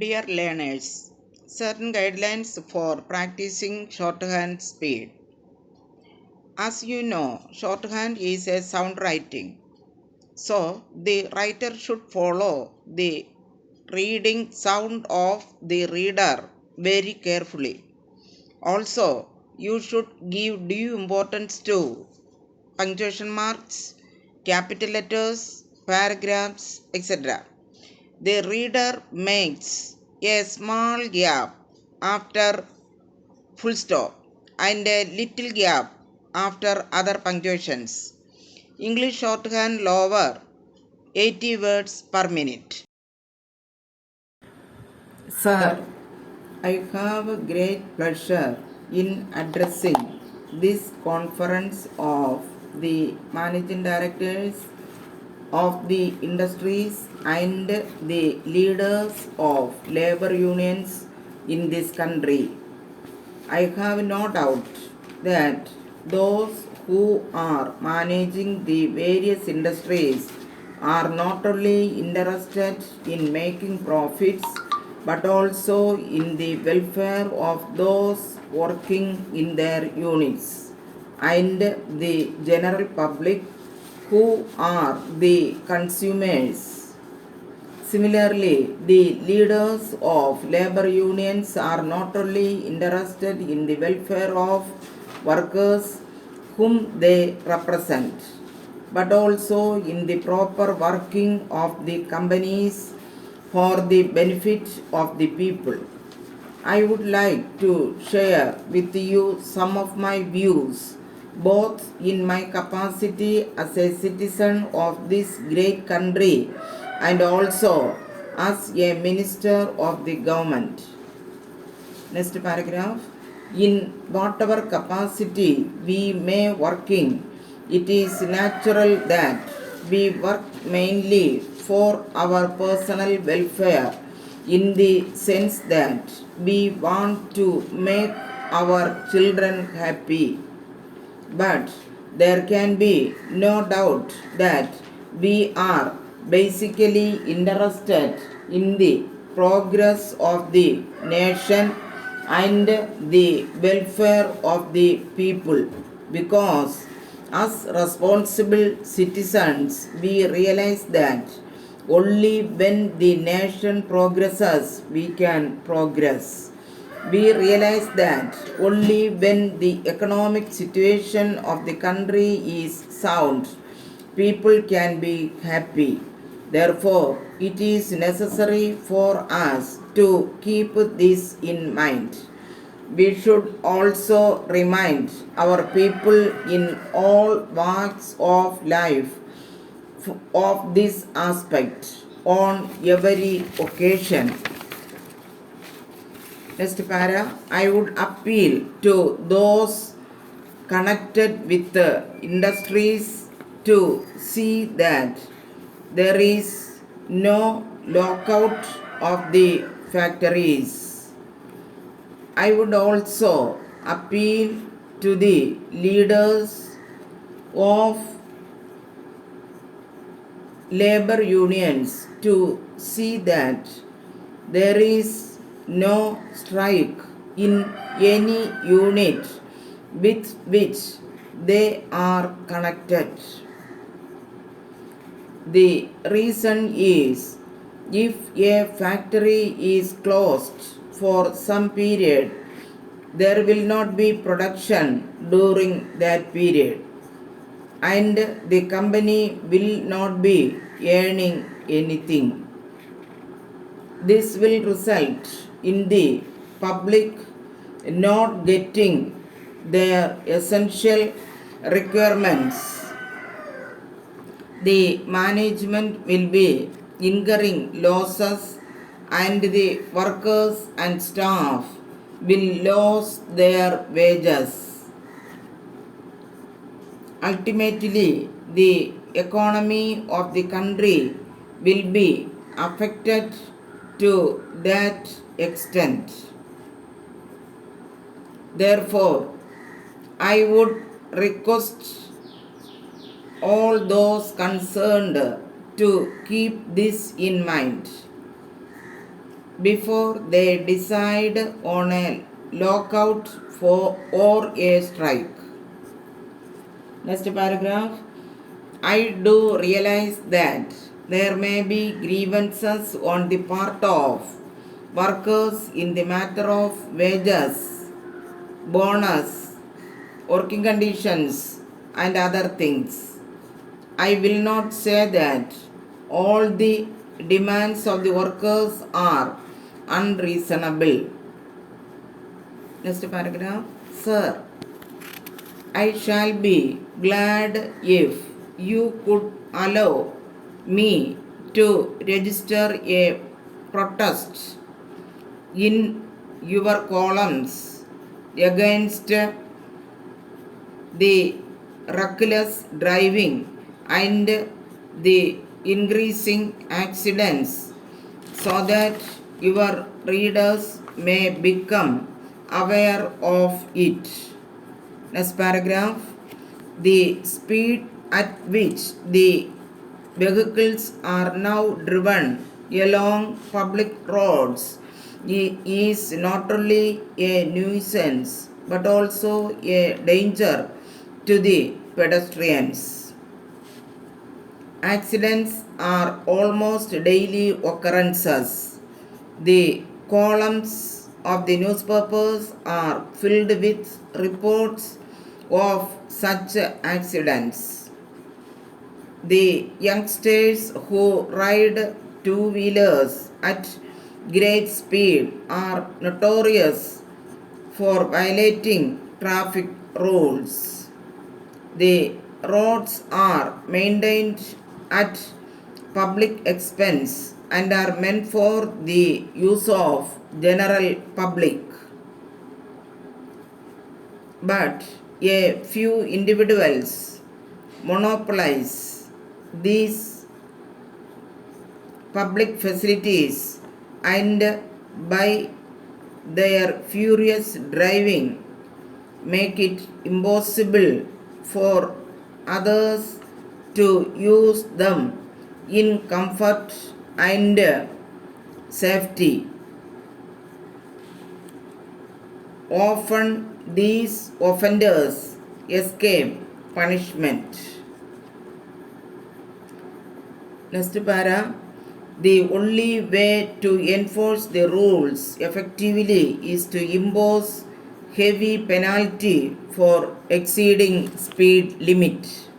Dear learners, certain guidelines for practicing shorthand speed. As you know, shorthand is a sound writing. So, the writer should follow the reading sound of the reader very carefully. Also, you should give due importance to punctuation marks, capital letters, paragraphs, etc. The reader makes a small gap after full stop and a little gap after other punctuations. English shorthand lower 80 words per minute. Sir, I have great pleasure in addressing this conference of the managing directors of the industries and the leaders of labor unions in this country. I have no doubt that those who are managing the various industries are not only interested in making profits but also in the welfare of those working in their units and the general public who are the consumers. Similarly, the leaders of labor unions are not only interested in the welfare of workers whom they represent, but also in the proper working of the companies for the benefit of the people. I would like to share with you some of my views, both in my capacity as a citizen of this great country and also as a minister of the government. Next paragraph. In whatever capacity we may working, it is natural that we work mainly for our personal welfare in the sense that we want to make our children happy. But there can be no doubt that we are basically interested in the progress of the nation and the welfare of the people, because as responsible citizens we realize that only when the nation progresses we can progress. We realize that only when the economic situation of the country is sound, people can be happy. Therefore, it is necessary for us to keep this in mind. We should also remind our people in all walks of life of this aspect on every occasion. Next para, I would appeal to those connected with the industries to see that there is no lockout of the factories. I would also appeal to the leaders of labor unions to see that there is no strike in any unit with which they are connected. The reason is, if a factory is closed for some period, there will not be production during that period and the company will not be earning anything. This will result in the public not getting their essential requirements. The management will be incurring losses and the workers and staff will lose their wages. Ultimately, the economy of the country will be affected to that extent. Therefore, I would request all those concerned to keep this in mind. before they decide on a lockout or a strike. Next paragraph. I do realize that there may be grievances on the part of workers in the matter of wages, bonus, working conditions, and other things. I will not say that all the demands of the workers are unreasonable. Next paragraph. Sir, I shall be glad if you could allow me to register a protest in your columns against the reckless driving and the increasing accidents so that your readers may become aware of it. Next paragraph. The speed at which the vehicles are now driven along public roads is not only a nuisance but also a danger to the pedestrians. Accidents are almost daily occurrences. The columns of the newspapers are filled with reports of such accidents. The youngsters who ride two-wheelers at great speed are notorious for violating traffic rules. The roads are maintained at public expense and are meant for the use of general public. But a few individuals monopolize these public facilities and by their furious driving make it impossible for others to use them in comfort and safety. Often these offenders escape punishment. Next para. The only way to enforce the rules effectively is to impose heavy penalty for exceeding speed limit.